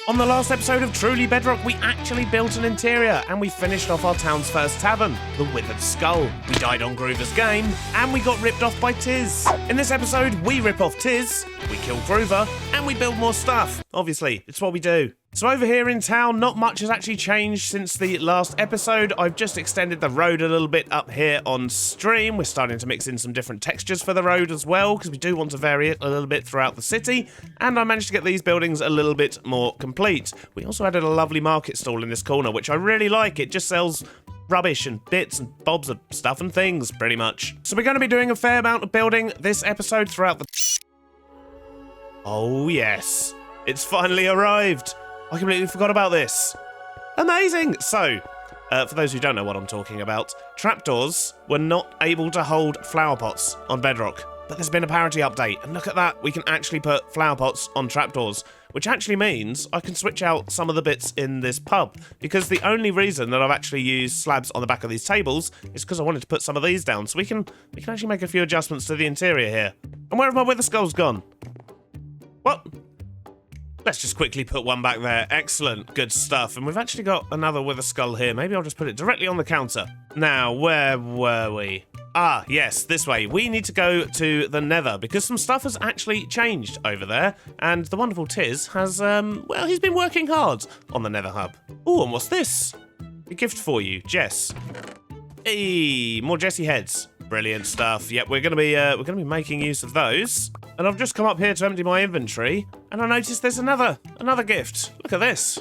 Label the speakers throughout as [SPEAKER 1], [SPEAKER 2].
[SPEAKER 1] On the last episode of Truly Bedrock, we actually built an interior and we finished off our town's first tavern, the Withered Skull. We died on Gruva's game and we got ripped off by Tiz. In this episode, we rip off Tiz, we kill Gruva, and we build more stuff. Obviously, it's what we do. So over here in town, not much has actually changed since the last episode. I've just extended the road a little bit up here on stream. We're starting to mix in some different textures for the road as well, because we do want to vary it a little bit throughout the city. And I managed to get these buildings a little bit more complete. We also added a lovely market stall in this corner, which I really like. It just sells rubbish and bits and bobs of stuff and things, pretty much. So we're going to be doing a fair amount of building this episode throughout the... Oh yes, it's finally arrived. I completely forgot about this. Amazing! So, for those who don't know what I'm talking about, trapdoors were not able to hold flower pots on Bedrock. But there's been a parity update, and look at that, we can actually put flower pots on trapdoors, which actually means I can switch out some of the bits in this pub, because the only reason that I've actually used slabs on the back of these tables is because I wanted to put some of these down, so we can actually make a few adjustments to the interior here. And where have my wither skulls gone? What? Let's just quickly put one back there. Excellent. Good stuff. And we've actually got another wither skull here. Maybe I'll just put it directly on the counter. Now, where were we? Ah, yes, this way. We need to go to the Nether because some stuff has actually changed over there. And the wonderful Tiz has, well, he's been working hard on the Nether hub. Oh, and what's this? A gift for you, Jess. Hey, more Jessie heads. Brilliant stuff. Yep, we're gonna be making use of those. And I've just come up here to empty my inventory, and I noticed there's another gift. Look at this.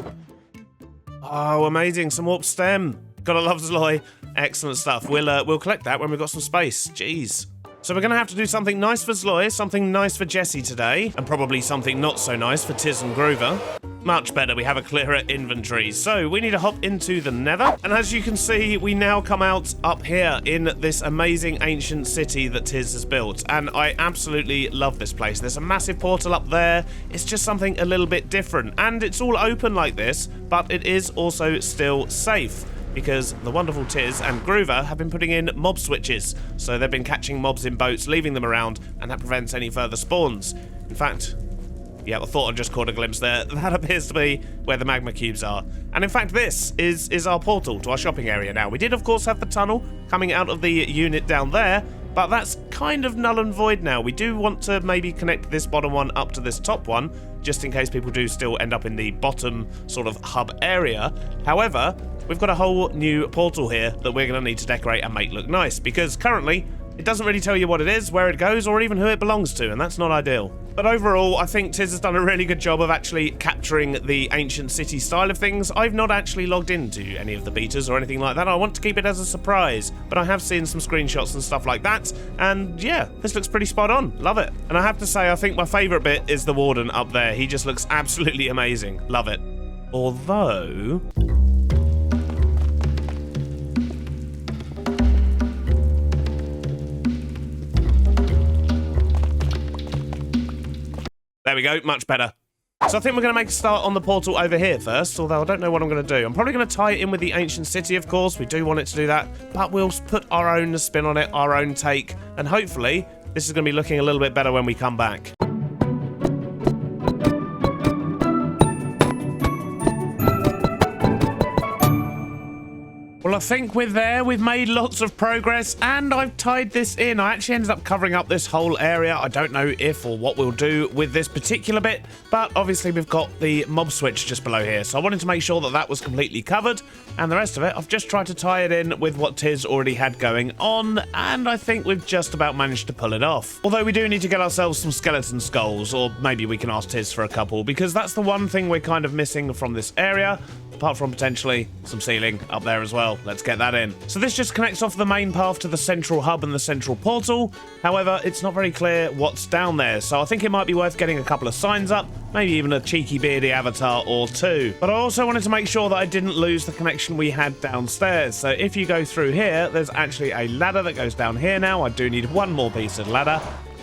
[SPEAKER 1] Oh, amazing! Some warp stem. Gotta love Zloy. Excellent stuff. We'll collect that when we've got some space. Jeez. So we're gonna have to do something nice for Zloy, something nice for Jessie today, and probably something not so nice for Tiz and Gruva. Much better, we have a clearer inventory. So we need to hop into the Nether. And as you can see, we now come out up here in this amazing ancient city that Tiz has built. And I absolutely love this place. There's a massive portal up there. It's just something a little bit different. And it's all open like this, but it is also still safe, because the wonderful Tiz and Gruva have been putting in mob switches. So they've been catching mobs in boats, leaving them around, and that prevents any further spawns. In fact, yeah, I thought I just caught a glimpse there. That appears to be where the magma cubes are. And in fact, this is our portal to our shopping area now. We did, of course, have the tunnel coming out of the unit down there, but that's kind of null and void now. We do want to maybe connect this bottom one up to this top one, just in case people do still end up in the bottom sort of hub area. However, we've got a whole new portal here that we're going to need to decorate and make look nice, because currently it doesn't really tell you what it is, where it goes, or even who it belongs to, and that's not ideal. But overall, I think Tiz has done a really good job of actually capturing the ancient city style of things. I've not actually logged into any of the betas or anything like that. I want to keep it as a surprise, but I have seen some screenshots and stuff like that, and yeah, this looks pretty spot on. Love it. And I have to say, I think my favourite bit is the warden up there. He just looks absolutely amazing. Love it. Although... there we go, much better. So I think we're going to make a start on the portal over here first, although I don't know what I'm going to do. I'm probably going to tie it in with the ancient city, of course. We do want it to do that, but we'll put our own spin on it, our own take, and hopefully this is going to be looking a little bit better when we come back. Well, I think we're there. We've made lots of progress, and I've tied this in. I actually ended up covering up this whole area. I don't know if or what we'll do with this particular bit, but obviously we've got the mob switch just below here, so I wanted to make sure that that was completely covered, and the rest of it, I've just tried to tie it in with what Tiz already had going on, and I think we've just about managed to pull it off. Although we do need to get ourselves some skeleton skulls, or maybe we can ask Tiz for a couple, because that's the one thing we're kind of missing from this area, apart from potentially some ceiling up there as well. Let's get that in. So this just connects off the main path to the central hub and the central portal. However, it's not very clear what's down there, so I think it might be worth getting a couple of signs up, maybe even a cheeky beardy avatar or two. But I also wanted to make sure that I didn't lose the connection we had downstairs. So if you go through here, there's actually a ladder that goes down here now. I do need one more piece of ladder.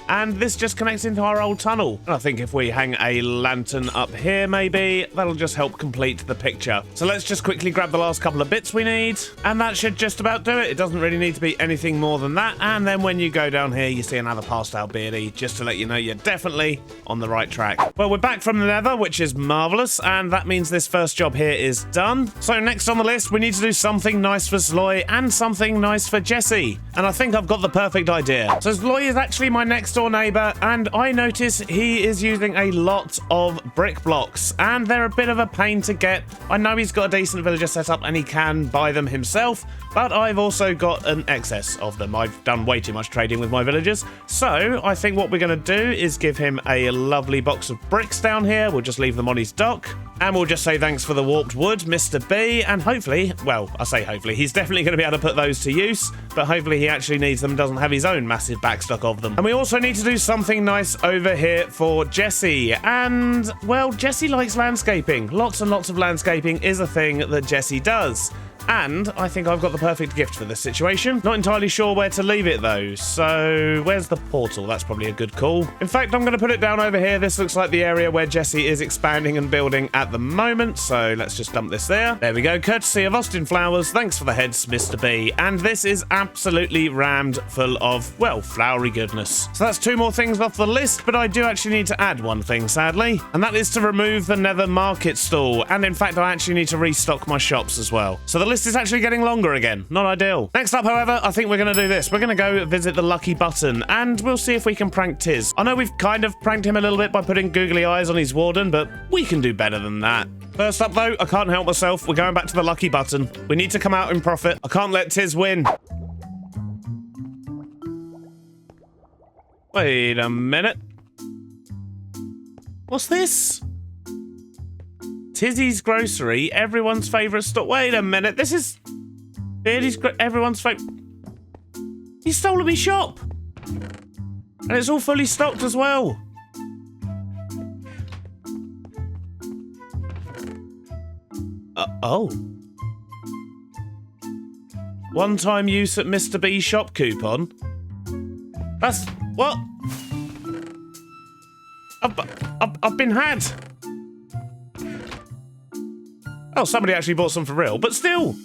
[SPEAKER 1] and this just connects into our old tunnel. And I think if we hang a lantern up here, maybe, that'll just help complete the picture. So let's just quickly grab the last couple of bits we need, and that should just about do it. It doesn't really need to be anything more than that. And then when you go down here, you see another passed out Beardy, just to let you know you're definitely on the right track. Well, we're back from the nether, which is marvellous, and that means this first job here is done. So next on the list, we need to do something nice for Zloy and something nice for Jesse. And I think I've got the perfect idea. So Zloy is actually my next door neighbour, and I notice he is using a lot of brick blocks, and they're a bit of a pain to get. I know he's got a decent villager set up and he can buy them himself, but I've also got an excess of them. I've done way too much trading with my villagers. So I think what we're going to do is give him a lovely box of bricks down here. We'll just leave them on his dock. And we'll just say thanks for the warped wood, Mr. B. And hopefully, well, I say hopefully, he's definitely going to be able to put those to use. But hopefully he actually needs them, doesn't have his own massive backstock of them. And we also need to do something nice over here for Jesse. And, well, Jesse likes landscaping. Lots and lots of landscaping is a thing that Jesse does. And I think I've got the perfect gift for this situation. Not entirely sure where to leave it though. So where's the portal? That's probably a good call. In fact, I'm going to put it down over here. This looks like the area where Jesse is expanding and building at the moment. So let's just dump this there. There we go. Courtesy of Austin Flowers. Thanks for the heads, Mr. B. And this is absolutely rammed full of, well, flowery goodness. So that's 2 more things off the list, but I do actually need to add one thing, sadly. And that is to remove the nether market stall. And in fact, I actually need to restock my shops as well. So the list is actually getting longer again. Not ideal. Next up, however, I think we're going to do this. We're going to go visit the lucky button, and we'll see if we can prank Tiz. I know we've kind of pranked him a little bit by putting googly eyes on his warden, but we can do better than that. First up, though, I can't help myself. We're going back to the lucky button. We need to come out in profit. I can't let Tiz win. Wait a minute. What's this? Tizzy's Grocery, everyone's favourite store. Wait a minute, this is Beardy's everyone's favourite. He stole me shop, and it's all fully stocked as well. Oh. One-time use at Mr. B shop coupon. That's what? I've been had. Oh, somebody actually bought some for real, but still.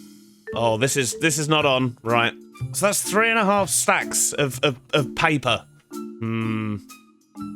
[SPEAKER 1] Oh, this is not on. Right. So that's 3.5 stacks of paper.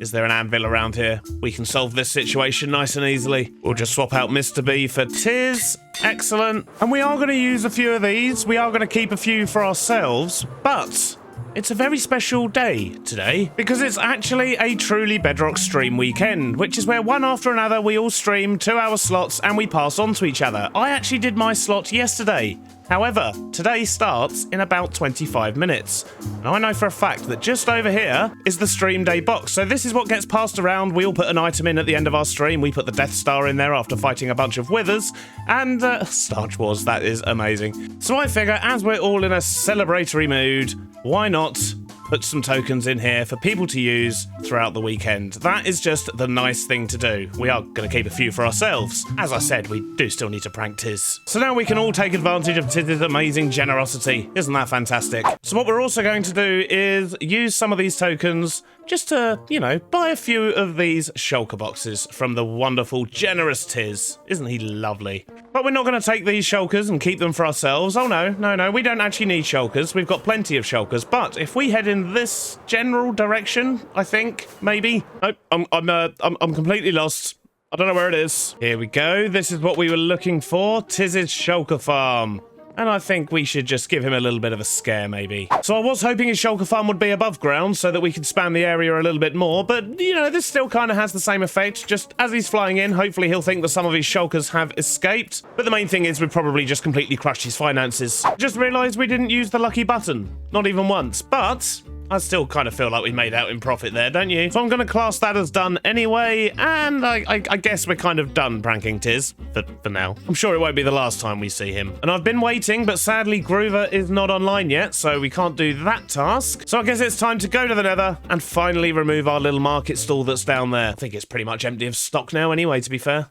[SPEAKER 1] Is there an anvil around here? We can solve this situation nice and easily. We'll just swap out Mr. B for Tiz. Excellent. And we are going to use a few of these. We are going to keep a few for ourselves, but it's a very special day today because it's actually a truly Bedrock stream weekend, which is where one after another we all stream 2-hour slots and we pass on to each other. I actually did my slot yesterday. However, today starts in about 25 minutes. Now I know for a fact that just over here is the stream day box. So this is what gets passed around. We all put an item in at the end of our stream. We put the Death Star in there after fighting a bunch of withers. And Starch Wars, that is amazing. So I figure as we're all in a celebratory mood, why not put some tokens in here for people to use throughout the weekend. That is just the nice thing to do. We are going to keep a few for ourselves. As I said, we do still need to prank Tiz. So now we can all take advantage of Tiz's amazing generosity. Isn't that fantastic? So what we're also going to do is use some of these tokens just to, you know, buy a few of these shulker boxes from the wonderful, generous Tiz. Isn't he lovely? But we're not going to take these shulkers and keep them for ourselves. Oh no, we don't actually need shulkers. We've got plenty of shulkers. But if we head in this general direction, I think, maybe. Nope, I'm completely lost. I don't know where it is. Here we go. This is what we were looking for. Tiz's shulker farm. And I think we should just give him a little bit of a scare, maybe. So I was hoping his shulker farm would be above ground so that we could span the area a little bit more. But, you know, this still kind of has the same effect. Just as he's flying in, hopefully he'll think that some of his shulkers have escaped. But the main thing is we've probably just completely crushed his finances. Just realised we didn't use the lucky button. Not even once. But I still kind of feel like we made out in profit there, don't you? So I'm going to class that as done anyway, and I guess we're kind of done pranking Tiz, for now. I'm sure it won't be the last time we see him. And I've been waiting, but sadly Gruva is not online yet, so we can't do that task. So I guess it's time to go to the nether and finally remove our little market stall that's down there. I think it's pretty much empty of stock now anyway, to be fair.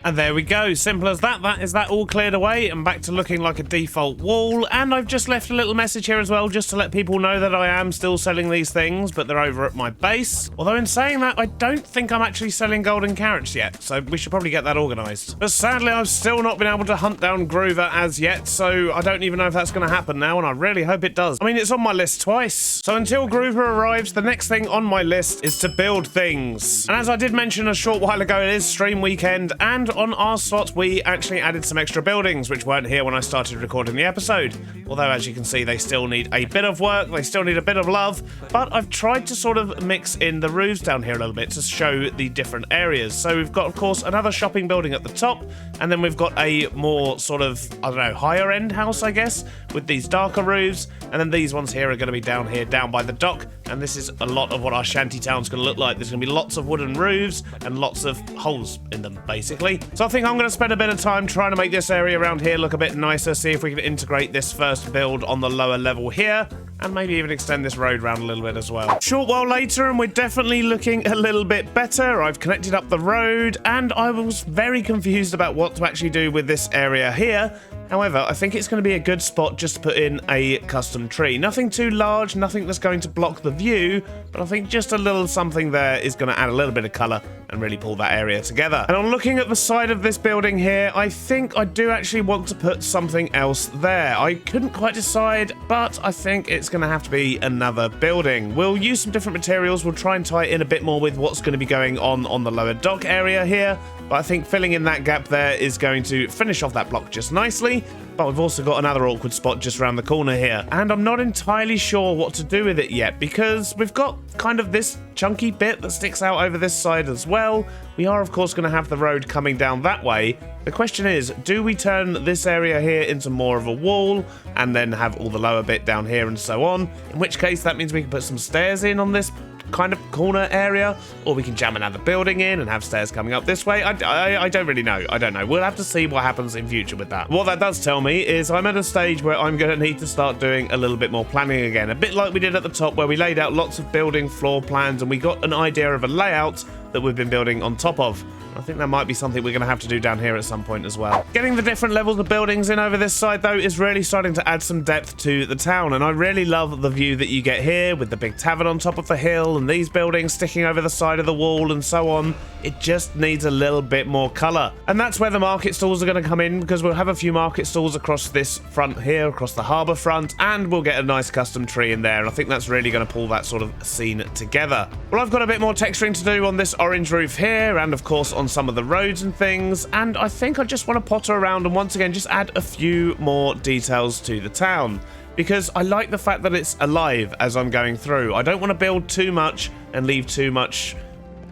[SPEAKER 1] And there we go, simple as that. That is that all cleared away and back to looking like a default wall. And I've just left a little message here as well, just to let people know that I am still selling these things, but they're over at my base. Although in saying that, I don't think I'm actually selling golden carrots yet, so we should probably get that organised. But sadly, I've still not been able to hunt down Gruva as yet, so I don't even know if that's going to happen now, and I really hope it does. I mean, it's on my list twice. So until Gruva arrives, the next thing on my list is to build things. And as I did mention a short while ago, it is stream weekend, and on our slot, we actually added some extra buildings, which weren't here when I started recording the episode. Although, as you can see, they still need a bit of work, they still need a bit of love, but I've tried to sort of mix in the roofs down here a little bit to show the different areas. So we've got, of course, another shopping building at the top, and then we've got a more sort of, I don't know, higher end house, I guess, with these darker roofs, and then these ones here are going to be down here, down by the dock, and this is a lot of what our shanty town's going to look like. There's going to be lots of wooden roofs and lots of holes in them, basically. So I think I'm going to spend a bit of time trying to make this area around here look a bit nicer, see if we can integrate this first build on the lower level here, and maybe even extend this road around a little bit as well. Short while later, and we're definitely looking a little bit better. I've connected up the road, and I was very confused about what to actually do with this area here. However, I think it's going to be a good spot just to put in a custom tree. Nothing too large, nothing that's going to block the view, but I think just a little something there is going to add a little bit of colour and really pull that area together. And on looking at the side of this building here, I think I do actually want to put something else there. I couldn't quite decide, but I think it's going to have to be another building. We'll use some different materials. We'll try and tie it in a bit more with what's going to be going on the lower dock area here. But I think filling in that gap there is going to finish off that block just nicely. But we've also got another awkward spot just around the corner here. And I'm not entirely sure what to do with it yet, because we've got kind of this chunky bit that sticks out over this side as well. We are, of course, going to have the road coming down that way. The question is, do we turn this area here into more of a wall and then have all the lower bit down here and so on? In which case, that means we can put some stairs in on this kind of corner area, or we can jam another building in and have stairs coming up this way. I don't really know. I don't know. We'll have to see what happens in future with that. What that does tell me is I'm at a stage where I'm going to need to start doing a little bit more planning again. A bit like we did at the top, where we laid out lots of building floor plans and we got an idea of a layout that we've been building on top of. I think that might be something we're going to have to do down here at some point as well. Getting the different levels of buildings in over this side, though, is really starting to add some depth to the town, and I really love the view that you get here with the big tavern on top of the hill and these buildings sticking over the side of the wall and so on. It just needs a little bit more colour. And that's where the market stalls are going to come in, because we'll have a few market stalls across this front here, across the harbour front, and we'll get a nice custom tree in there, and I think that's really going to pull that sort of scene together. Well, I've got a bit more texturing to do on this orange roof here, and of course on some of the roads and things, and I think I just want to potter around and once again just add a few more details to the town, because I like the fact that it's alive as I'm going through. I don't want to build too much and leave too much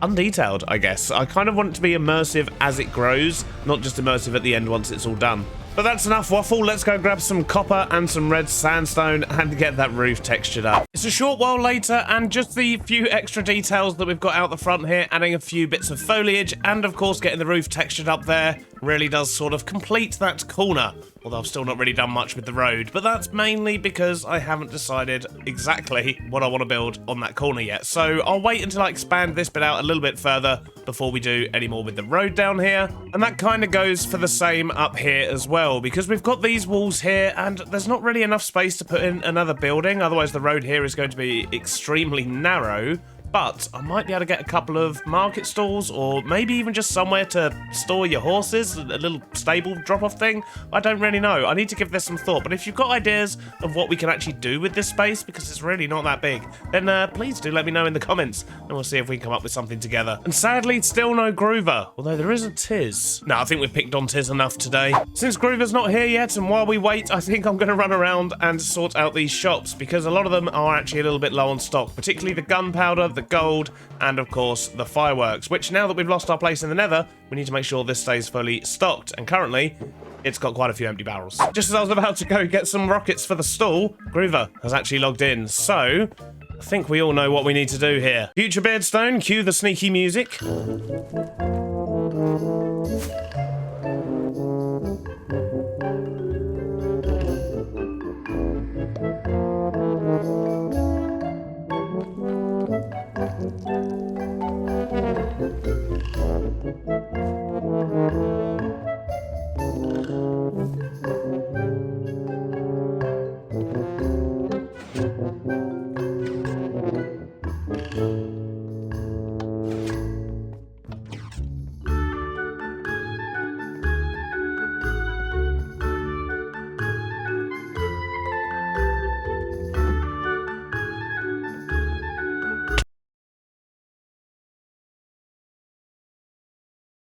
[SPEAKER 1] undetailed, I guess. I kind of want it to be immersive as it grows, not just immersive at the end once it's all done. But that's enough waffle. Let's go grab some copper and some red sandstone and get that roof textured up. It's a short while later, and just the few extra details that we've got out the front here, adding a few bits of foliage, and of course getting the roof textured up there really does sort of complete that corner. Although I've still not really done much with the road, but that's mainly because I haven't decided exactly what I want to build on that corner yet. So I'll wait until I expand this bit out a little bit further before we do any more with the road down here. And that kind of goes for the same up here as well, because we've got these walls here and there's not really enough space to put in another building. Otherwise the road here is going to be extremely narrow. But I might be able to get a couple of market stalls, or maybe even just somewhere to store your horses, a little stable drop-off thing. I don't really know. I need to give this some thought. But if you've got ideas of what we can actually do with this space, because it's really not that big, then please do let me know in the comments, and we'll see if we can come up with something together. And sadly, still no Gruva, although there is a Tiz. No, I think we've picked on Tiz enough today. Since Gruva's not here yet, and while we wait, I think I'm going to run around and sort out these shops, because a lot of them are actually a little bit low on stock, particularly the gunpowder, the gold, and of course the fireworks, which now that we've lost our place in the nether, we need to make sure this stays fully stocked, and currently it's got quite a few empty barrels. Just as I was about to go get some rockets for the stall, Gruva has actually logged in, so I think we all know what we need to do here. Future Beardstone, cue the sneaky music. soon.